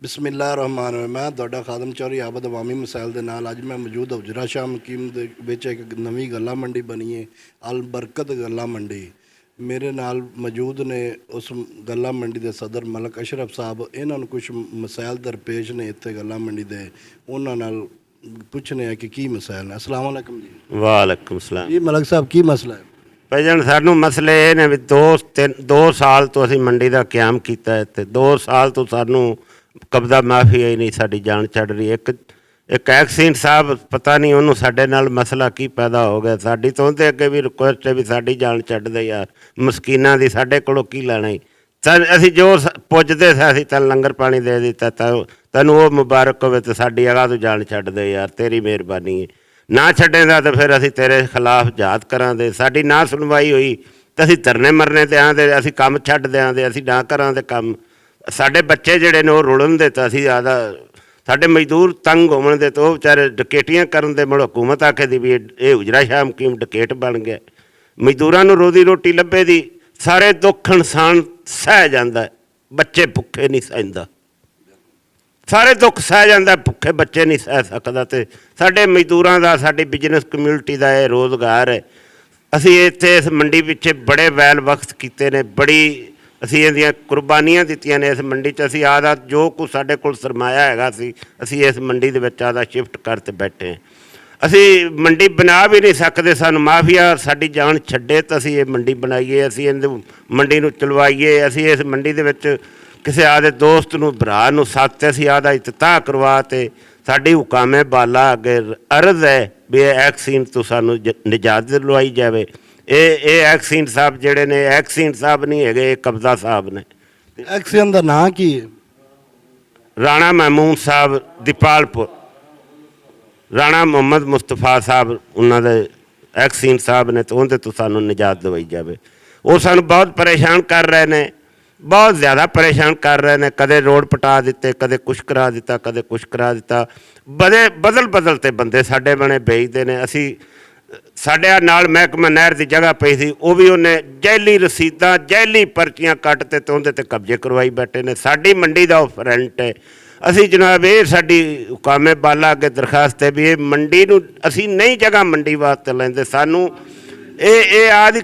बिस्मिल्लाहिर्रहमानिर्रहीम। मैं ਤੁਹਾਡਾ ਖਾਦਮ ਚੌਧਰੀ ਆਬਦ ਅਵਾਮੀ ਮਸਾਇਲ ਦੇ ਨਾਲ ਅੱਜ ਮੈਂ ਮੌਜੂਦ ਹੁਜਰਾ ਸ਼ਾਹ ਮਕੀਮ ਦੇ ਵਿੱਚ ਇੱਕ ਨਵੀਂ ਗੱਲਾ ਮੰਡੀ ਬਣੀ ਹੈ ਅਲ ਬਰਕਤ ਗੱਲਾ ਮੰਡੀ। ਮੇਰੇ ਨਾਲ ਮੌਜੂਦ ਨੇ ਉਸ ਗੱਲਾ ਮੰਡੀ ਦੇ ਸਦਰ ਮਲਕ ਅਸ਼ਰਫ ਸਾਹਿਬ। ਇਹਨਾਂ ਨੂੰ ਕੁਝ ਮਸਾਇਲ ਦਰਪੇਸ਼ ਨੇ ਇੱਥੇ ਗੱਲਾ ਮੰਡੀ ਦੇ, ਉਹਨਾਂ ਨਾਲ ਪੁੱਛਣੇ ਆ ਕਿ ਕੀ ਮਸਾਇਲ ਨੇ। ਅਸਲਾਮ ਵਾਲੇਕੁਮ ਜੀ। ਵਾਲੇਕੁਮ ਸਲਾਮ ਜੀ ਮਲਕ ਸਾਹਿਬ ਕੀ ਮਸਲਾ ਹੈ? ਭਾਈਜਾਨ ਸਾਨੂੰ ਮਸਲੇ ਇਹ ਨੇ ਵੀ 2 ਸਾਲ ਤੋਂ ਅਸੀਂ ਮੰਡੀ ਦਾ ਕਿਆਮ ਕੀਤਾ ਇੱਥੇ। 2 ਸਾਲ ਤੋਂ ਸਾਨੂੰ ਕਬਜ਼ਾ ਮਾਫੀਆ ਹੀ ਨਹੀਂ ਸਾਡੀ ਜਾਨ ਛੱਡ ਰਹੀ। ਇੱਕ ਐਕਸੀਨ ਸਾਹਿਬ ਪਤਾ ਨਹੀਂ ਉਹਨੂੰ ਸਾਡੇ ਨਾਲ ਮਸਲਾ ਕੀ ਪੈਦਾ ਹੋ ਗਿਆ। ਸਾਡੀ ਤੋਂ ਉਹਦੇ ਅੱਗੇ ਵੀ ਰਿਕੁਐਸਟ ਹੈ ਵੀ ਸਾਡੀ ਜਾਨ ਛੱਡ ਦੇ ਯਾਰ, ਮਸਕੀਨਾਂ ਦੀ ਸਾਡੇ ਕੋਲੋਂ ਕੀ ਲੈਣਾ ਹੀ। ਅਸੀਂ ਜੋ ਪੁੱਜਦੇ ਸੀ ਅਸੀਂ ਤੈਨੂੰ ਲੰਗਰ ਪਾਣੀ ਦੇ ਦਿੱਤਾ, ਤੈਨੂੰ ਉਹ ਮੁਬਾਰਕ ਹੋਵੇ ਤੇ ਸਾਡੀ ਅਗਾਹ ਤੋਂ ਜਾਨ ਛੱਡ ਦੇ ਯਾਰ, ਤੇਰੀ ਮਿਹਰਬਾਨੀ ਹੈ। ਨਾ ਛੱਡੇਗਾ ਤਾਂ ਫਿਰ ਅਸੀਂ ਤੇਰੇ ਖਿਲਾਫ ਜਹਾਦ ਕਰਾਂਗੇ। ਸਾਡੀ ਨਾ ਸੁਣਵਾਈ ਹੋਈ ਤਾਂ ਅਸੀਂ ਧਰਨੇ ਮਰਨੇ ਤੇ ਆਂਦੇ, ਅਸੀਂ ਕੰਮ ਛੱਡ ਦਿਆਂਗੇ, ਅਸੀਂ ਨਾ ਕਰਾਂਗੇ ਕੰਮ। ਸਾਡੇ ਬੱਚੇ ਜਿਹੜੇ ਨੇ ਉਹ ਰੁਲਣ ਦੇ ਤਾਂ ਅਸੀਂ ਆਦਾ, ਸਾਡੇ ਮਜ਼ਦੂਰ ਤੰਗ ਹੋਣ ਦੇ ਤਾਂ ਉਹ ਵਿਚਾਰੇ ਡਕੇਟੀਆਂ ਕਰਨ ਦੇ ਮੁੜ ਹਕੂਮਤ ਆਖੇ ਦੀ ਵੀ ਇਹ ਹੁਜਰਾ ਸ਼ਾਹ ਮਕੀਮ ਡਕੇਟ ਬਣ ਗਿਆ। ਮਜ਼ਦੂਰਾਂ ਨੂੰ ਰੋਜ਼ੀ ਰੋਟੀ ਲੱਭੇ ਦੀ ਸਾਰੇ ਦੁੱਖ ਇਨਸਾਨ ਸਹਿ ਜਾਂਦਾ, ਬੱਚੇ ਭੁੱਖੇ ਨਹੀਂ ਸਹਿੰਦਾ। ਸਾਰੇ ਦੁੱਖ ਸਹਿ ਜਾਂਦਾ, ਭੁੱਖੇ ਬੱਚੇ ਨਹੀਂ ਸਹਿ ਸਕਦਾ। ਅਤੇ ਸਾਡੇ ਮਜ਼ਦੂਰਾਂ ਦਾ, ਸਾਡੀ ਬਿਜ਼ਨਸ ਕਮਿਊਨਿਟੀ ਦਾ ਇਹ ਰੋਜ਼ਗਾਰ ਹੈ। ਅਸੀਂ ਇੱਥੇ ਇਸ ਮੰਡੀ ਪਿੱਛੇ ਬੜੇ ਵੈਲ ਵਕਤ ਕੀਤੇ ਨੇ, ਬੜੀ ਅਸੀਂ ਇਹਦੀਆਂ ਕੁਰਬਾਨੀਆਂ ਦਿੱਤੀਆਂ ਨੇ। ਇਸ ਮੰਡੀ 'ਚ ਅਸੀਂ ਆਦਾ ਜੋ ਕੁਛ ਸਾਡੇ ਕੋਲ ਸਰਮਾਇਆ ਹੈਗਾ ਸੀ ਅਸੀਂ ਇਸ ਮੰਡੀ ਦੇ ਵਿੱਚ ਆਦਾ ਸ਼ਿਫਟ ਕਰ ਤੇ ਬੈਠੇ। ਅਸੀਂ ਮੰਡੀ ਬਣਾ ਵੀ ਨਹੀਂ ਸਕਦੇ, ਸਾਨੂੰ ਮਾਫੀਆ ਸਾਡੀ ਜਾਨ ਛੱਡੇ ਤਾਂ ਅਸੀਂ ਇਹ ਮੰਡੀ ਬਣਾਈਏ, ਅਸੀਂ ਇਹਦੇ ਮੰਡੀ ਨੂੰ ਚਲਵਾਈਏ। ਅਸੀਂ ਇਸ ਮੰਡੀ ਦੇ ਵਿੱਚ ਕਿਸੇ ਆਦੇ ਦੋਸਤ ਨੂੰ, ਭਰਾ ਨੂੰ ਸੱਤ ਅਸੀਂ ਆਦਾ ਇਤਤਾਹ ਕਰਵਾ ਤੇ ਸਾਡੀ ਹੁਕਾਮੇ ਬਾਲਾ ਅੱਗੇ ਅਰਜ਼ ਹੈ ਵੀ ਇਹ ਐਕਸੀਨ ਤੋਂ ਸਾਨੂੰ ਨਿਜਾਤ ਦਿਲਵਾਈ ਜਾਵੇ। ਇਹ ਐਕਸੀਨ ਸਾਹਿਬ ਜਿਹੜੇ ਨੇ, ਐਕਸੀਨ ਸਾਹਿਬ ਨਹੀਂ ਹੈਗੇ, ਇਹ ਕਬਜ਼ਾ ਸਾਹਿਬ ਨੇ। ਐਕਸੀਅਨ ਦਾ ਨਾਂ ਕੀ ਹੈ? ਰਾਣਾ ਮਹਿਮੂਦ ਸਾਹਿਬ ਦੀਪਾਲਪੁਰ, ਰਾਣਾ ਮੁਹੰਮਦ ਮੁਸਤਫਾ ਸਾਹਿਬ ਉਹਨਾਂ ਦੇ ਐਕਸੀਨ ਸਾਹਿਬ ਨੇ, ਤੇ ਉਹਦੇ ਤੋਂ ਸਾਨੂੰ ਨਿਜਾਤ ਦਵਾਈ ਜਾਵੇ। ਉਹ ਸਾਨੂੰ ਬਹੁਤ ਪਰੇਸ਼ਾਨ ਕਰ ਰਹੇ ਨੇ, ਬਹੁਤ ਜ਼ਿਆਦਾ ਪਰੇਸ਼ਾਨ ਕਰ ਰਹੇ ਨੇ। ਕਦੇ ਰੋਡ ਪਟਾ ਦਿੱਤੇ, ਕਦੇ ਕੁਛ ਕਰਾ ਦਿੱਤਾ, ਕਦੇ ਕੁਛ ਕਰਾ ਦਿੱਤਾ। ਬਦਲ ਤੇ ਬੰਦੇ ਸਾਡੇ ਬਣੇ ਵੇਚਦੇ ਨੇ। ਅਸੀਂ ਸਾਡੇ ਨਾਲ ਮਹਿਕਮਾ ਨਹਿਰ ਦੀ ਜਗ੍ਹਾ ਪਈ ਸੀ, ਉਹ ਵੀ ਉਹਨੇ ਜੈਲੀ ਰਸੀਦਾਂ, ਜੈਲੀ ਪਰਚੀਆਂ ਕੱਟ ਤੇ ਉਹਦੇ ਤੇ ਕਬਜ਼ੇ ਕਰਵਾਈ ਬੈਠੇ ਨੇ। ਸਾਡੀ ਮੰਡੀ ਦਾ ਉਹ ਫਰੰਟ ਹੈ। ਅਸੀਂ ਜਨਾਬ ਇਹ ਸਾਡੀ ਹੁਕਾਮੇ ਬਾਲਾ ਅੱਗੇ ਦਰਖਾਸਤ ਹੈ ਵੀ ਇਹ ਮੰਡੀ ਨੂੰ ਅਸੀਂ ਨਹੀਂ ਜਗ੍ਹਾ ਮੰਡੀ ਵਾਸਤੇ ਲੈਂਦੇ। ਸਾਨੂੰ ਇਹ ਆਦਿ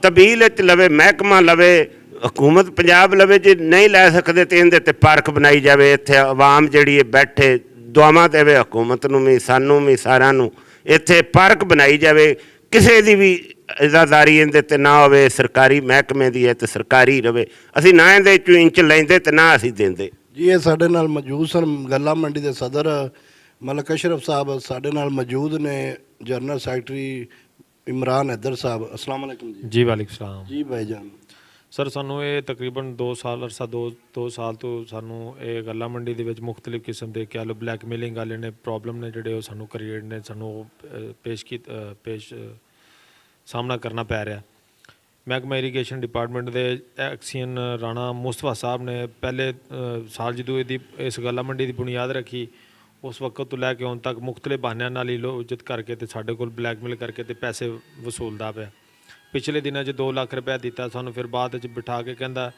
ਤਬੀਲ 'ਚ ਲਵੇ, ਮਹਿਕਮਾ ਲਵੇ, ਹਕੂਮਤ ਪੰਜਾਬ ਲਵੇ। ਜੇ ਨਹੀਂ ਲੈ ਸਕਦੇ ਤਾਂ ਇਹਦੇ ਤੇ ਪਾਰਕ ਬਣਾਈ ਜਾਵੇ। ਇੱਥੇ ਆਵਾਮ ਜਿਹੜੀ ਹੈ ਬੈਠੇ ਦੁਆਵਾਂ ਦੇਵੇ ਹਕੂਮਤ ਨੂੰ ਵੀ, ਸਾਨੂੰ ਵੀ, ਸਾਰਿਆਂ ਨੂੰ। ਇੱਥੇ ਪਾਰਕ ਬਣਾਈ ਜਾਵੇ, ਕਿਸੇ ਦੀ ਵੀ ਇਜ਼ਾਦਾਰੀ ਇਹਦੇ ਤੇ ਨਾ ਹੋਵੇ। ਸਰਕਾਰੀ ਮਹਿਕਮੇ ਦੀ ਹੈ ਤੇ ਸਰਕਾਰੀ ਰਵੇ। ਅਸੀਂ ਨਾ ਇਹਦੇ 'ਚੋਂ ਇੰਚ ਲੈਂਦੇ ਤੇ ਨਾ ਅਸੀਂ ਦਿੰਦੇ ਜੀ। ਇਹ ਸਾਡੇ ਨਾਲ ਮੌਜੂਦ ਸਨ ਗੱਲਾ ਮੰਡੀ ਦੇ ਸਦਰ ਮਲਕ ਅਸ਼ਰਫ ਸਾਹਿਬ, ਸਾਡੇ ਨਾਲ ਮੌਜੂਦ ਨੇ ਜਨਰਲ ਸੈਕਟਰੀ ਇਮਰਾਨ हैदर साहब। अस्सलाम वालेकुम जी। जी वालेकुम सलाम जी भाईजान। सर सानू ये तकरीबन 2 साल अरसा दो साल तो सानू ये गल्ला मंडी ਦੇ ਵਿੱਚ ਮੁxtਲਿਫ ਕਿਸਮ ਦੇ ਕਹਿ ਲਓ ਬਲੈਕਮੇਲਿੰਗ ਵਾਲੇ ਨੇ ਪ੍ਰੋਬਲਮ ਨੇ ਜਿਹੜੇ ਉਹ ਸਾਨੂੰ ਕ੍ਰੀਏਟ ਨੇ, ਸਾਨੂੰ ਪੇਸ਼ ਸਾਹਮਣਾ ਕਰਨਾ ਪੈ ਰਿਹਾ। ਮਹਿਕਮਾ ਇਰੀਗੇਸ਼ਨ ਡਿਪਾਰਟਮੈਂਟ ਦੇ ਐਕਸੀਅਨ ਰਾਣਾ ਮੁਸਤਫਾ ਸਾਹਿਬ ਨੇ ਪਹਿਲੇ ਸਾਲ ਜਦੋਂ ਇਹਦੀ ਇਸ ਗੱਲਾ ਮੰਡੀ ਦੀ ਬੁਨਿਆਦ ਰੱਖੀ, ਉਸ ਵਕਤ ਤੋਂ ਲੈ ਕੇ ਹੁਣ ਤੱਕ ਮੁxtਲਿਫ ਬਹਾਨਿਆਂ ਨਾਲ ਹੀ ਲੋਜਤ ਕਰਕੇ ਤੇ ਸਾਡੇ ਕੋਲ ਬਲੈਕਮੇਲ ਕਰਕੇ ਤੇ ਪੈਸੇ ਵਸੂਲਦਾ ਪਿਆ। ਪਿਛਲੇ ਦਿਨਾਂ 'ਚ 2 ਲੱਖ ਰੁਪਇਆ ਦਿੱਤਾ ਸਾਨੂੰ, ਫਿਰ ਬਾਅਦ 'ਚ ਬਿਠਾ ਕੇ ਕਹਿੰਦਾ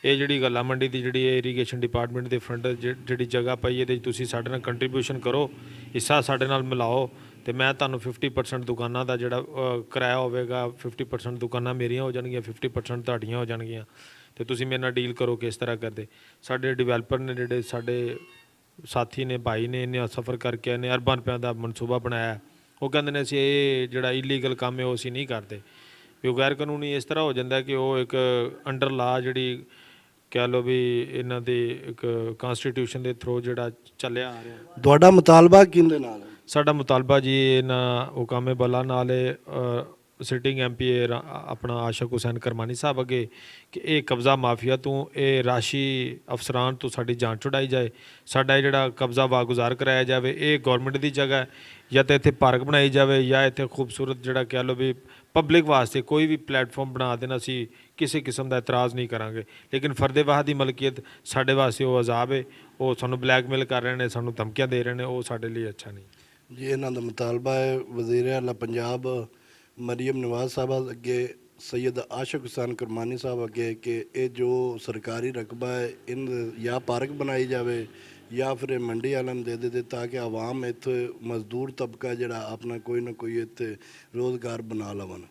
ਇਹ ਜਿਹੜੀ ਗੱਲਾ ਮੰਡੀ ਦੀ ਜਿਹੜੀ ਇਰੀਗੇਸ਼ਨ ਡਿਪਾਰਟਮੈਂਟ ਦੇ ਫਰੰਟ ਜਿਹੜੀ ਜਗ੍ਹਾ ਪਈ ਇਹਦੇ 'ਚ ਤੁਸੀਂ ਸਾਡੇ ਨਾਲ ਕੰਟਰੀਬਿਊਸ਼ਨ ਕਰੋ, ਹਿੱਸਾ ਸਾਡੇ ਨਾਲ ਮਿਲਾਓ ਤੇ ਮੈਂ ਤੁਹਾਨੂੰ 50% ਦੁਕਾਨਾਂ ਦਾ ਜਿਹੜਾ ਕਿਰਾਇਆ ਹੋਵੇਗਾ, 50% ਦੁਕਾਨਾਂ ਮੇਰੀਆਂ ਹੋ ਜਾਣਗੀਆਂ, 50% ਤੁਹਾਡੀਆਂ ਹੋ ਜਾਣਗੀਆਂ ਤੇ ਤੁਸੀਂ ਮੇਰੇ ਨਾਲ ਡੀਲ ਕਰੋ। ਕਿਸ ਤਰ੍ਹਾਂ ਕਰਦੇ ਸਾਡੇ ਡਿਵੈਲਪਰ ਨੇ, ਜਿਹੜੇ ਸਾਡੇ ਸਾਥੀ ਨੇ, ਭਾਈ ਨੇ, ਇਹਨੇ ਸਫ਼ਰ ਕਰਕੇ ਇਹਨੇ ਅਰਬਾਂ ਰੁਪਇਆਂ ਦਾ ਮਨਸੂਬਾ ਬਣਾਇਆ। ਉਹ ਕਹਿੰਦੇ ਨੇ ਅਸੀਂ ਇਹ ਜਿਹੜਾ ਇਲੀਗਲ ਕੰਮ ਹੈ ਉਹ ਅਸੀਂ ਨਹੀਂ ਕਰਦੇ। ਵੀ ਗੈਰ ਕਾਨੂੰਨੀ ਇਸ ਤਰ੍ਹਾਂ ਹੋ ਜਾਂਦਾ ਕਿ ਉਹ ਇੱਕ ਅੰਡਰ ਲਾ ਜਿਹੜੀ ਕਹਿ ਲਓ ਵੀ ਇਹਨਾਂ ਦੇ ਇੱਕ ਕਨਸਟੀਟਿਊਸ਼ਨ ਦੇ ਥਰੂ ਜਿਹੜਾ ਚੱਲਿਆ ਆ ਰਿਹਾ। ਤੁਹਾਡਾ ਮੁਤਾਲਬਾ ਕਿਹਦੇ ਨਾਲ ਹੈ? ਸਾਡਾ ਮੁਤਾਲਬਾ ਜੀ ਇਹਨਾਂ ਹੁਕਾਮੇ ਬਲਾ ਨਾਲ ਸਿਟਿੰਗ MP ਆਪਣਾ ਆਸ਼ਕ ਹੁਸੈਨ ਕਰਮਾਨੀ ਸਾਹਿਬ ਅੱਗੇ ਕਿ ਇਹ ਕਬਜ਼ਾ ਮਾਫੀਆ ਤੋਂ ਇਹ ਰਾਸ਼ੀ ਅਫਸਰਾਨ ਤੋਂ ਸਾਡੀ ਜਾਨ ਛੁਡਾਈ ਜਾਏ, ਸਾਡਾ ਇਹ ਜਿਹੜਾ ਕਬਜ਼ਾ ਵਾਗੁਜ਼ਾਰ ਕਰਾਇਆ ਜਾਵੇ। ਇਹ ਗੌਰਮੈਂਟ ਦੀ ਜਗ੍ਹਾ ਜਾਂ ਤਾਂ ਇੱਥੇ ਪਾਰਕ ਬਣਾਈ ਜਾਵੇ ਜਾਂ ਇੱਥੇ ਖੂਬਸੂਰਤ ਜਿਹੜਾ ਕਹਿ ਲਓ ਵੀ ਪਬਲਿਕ ਵਾਸਤੇ ਕੋਈ ਵੀ ਪਲੇਟਫਾਰਮ ਬਣਾ ਦੇਣਾ। ਅਸੀਂ ਕਿਸੇ ਕਿਸਮ ਦਾ ਇਤਰਾਜ਼ ਨਹੀਂ ਕਰਾਂਗੇ, ਲੇਕਿਨ ਫਰਦੇ ਵਾਹਦ ਦੀ ਮਲਕੀਅਤ ਸਾਡੇ ਵਾਸਤੇ ਉਹ ਅਜ਼ਾਬ ਹੈ। ਉਹ ਸਾਨੂੰ ਬਲੈਕਮੇਲ ਕਰ ਰਹੇ ਨੇ, ਸਾਨੂੰ ਧਮਕੀਆਂ ਦੇ ਰਹੇ ਨੇ, ਉਹ ਸਾਡੇ ਲਈ ਅੱਛਾ ਨਹੀਂ ਜੀ। ਇਹਨਾਂ ਦਾ ਮੁਤਾਲਬਾ ਹੈ ਵਜ਼ੀਰ ਆਲਾ ਪੰਜਾਬ ਮਰੀਮ ਨਵਾਜ਼ ਸਾਹਿਬ ਅੱਗੇ सैयद आशिक हुसैन कुरमानी साहब अगे कि ये जो सरकारी रकबा है इन या पार्क बनाई जाए या फिर मंडी वालों दे दे ताकि आवाम इत्थे मजदूर तबका जड़ा अपना कोई ना कोई इत्थे रोज़गार बना लवन।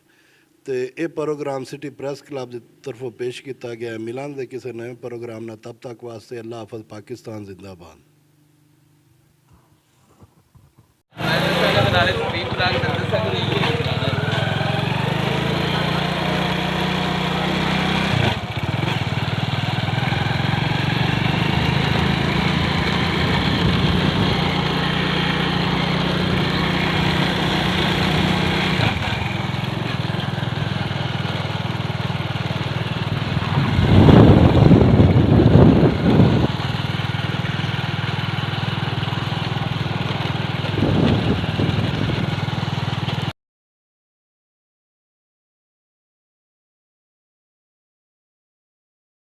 तो ये प्रोग्राम सिटी प्रेस क्लब की तरफों पेश किया गया। मिलान दे किसी नए प्रोग्राम ना तब तक वास्ते अल्लाह हाफिज़, पाकिस्तान जिंदाबाद। संघ नाले सुप्रीम ब्लाक दंदल संघ की